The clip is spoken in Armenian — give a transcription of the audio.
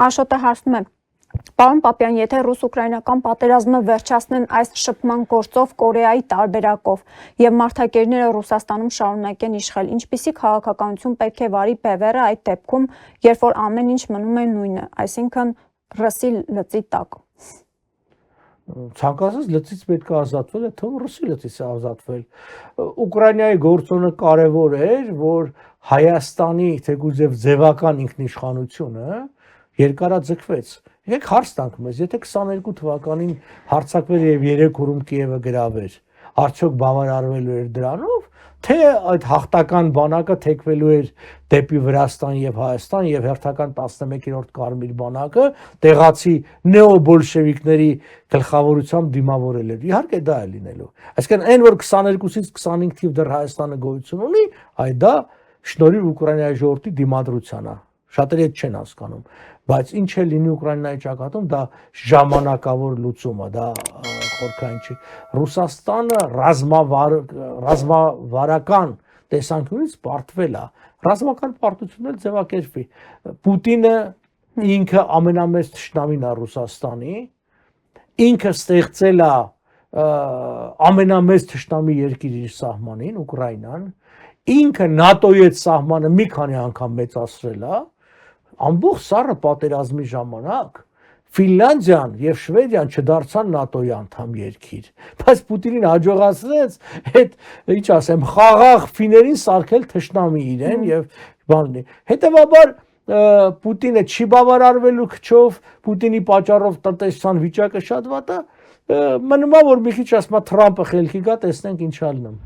Աշոտը հարցնում է. Պարոն Պապյան, եթե ռուս-ուկրաինական պատերազմը վերջացնեն այս շփման գործով Կորեայի տարբերակով եւ մարդակերները Ռուսաստանում շարունակեն իշխել, ինչպիսի քաղաքականություն պետք է վարի Բևերը այդ դեպքում, երբ որ ամեն ինչ մնում է նույնը, այսինքն ռսի լծի տակ։ Ցանկացած լծից պետք է ազատվել, թող ռուսի լծից է ազատվել։ Ուկրաինայի գործոնը կարևոր էր, որ Հայաստանի թեկուզ եւ ձևական ինքնիշխանությունը երկարաձգվեց։ Եկեք հարց տանք մեզ, եթե 22 թվականին հարձակվել եւ 3 օրում Կիևը գրավեր, արդյոք բավարարվելու էր դրանով, թե այդ հաղթական բանակը թեքվելու էր դեպի Վրաստան եւ Հայաստան եւ հերթական 11-րդ Կարմիր բանակը տեղացի նեոբոլշևիկների գլխավորությամբ դիմավորել էր։ Իհարկե դա է լինելու։ Այսինքն այն որ 22-ից 25 թիվ դեռ Հայաստանը գոյություն ունի, այ դա շնորհիվ Ուկրաինայի ժողովրդի դիմադրությանը։ Շատերը այդ չեն հասկանում, բայց ինչ է լինի Ուկրաինայի ճակատում, դա ժամանակավոր լուծում է, դա խորքային չի։ Ռուսաստանը ռազմավարական տեսանկյունից պարտվել է, ռազմական պարտությունն էլ ձևակերպվի։ Պուտինը ինքը ամենամեծ թշնամին է Ռուսաստանի, ինքը ստեղծել է ամենամեծ թշնամի երկիր իր սահմանին, Ուկրաինան, ինքը ՆԱՏՕ-ի հետ սահմանը մի քանի անգամ մեծացրել է, ամբողջ սառը պատերազմի ժամանակ Ֆինլանդիան եւ Շվեդիան չդարձան ՆԱՏՕ-ի անդամ երկիր, բայց Պուտինին հաջողացրեց այդ, ինչ ասեմ, խաղաղ ֆիներին սարքել թշնամի իրեն եւ բաննի։ Հետեւաբար Պուտինը չի բավարարվելու քչով, Պուտինի պատճառով տնտեսության վիճակը շատ վատ է, մնում է որ մի քիչ ասма Թրամփը խելքի գա, տեսնենք ինչ ալնում։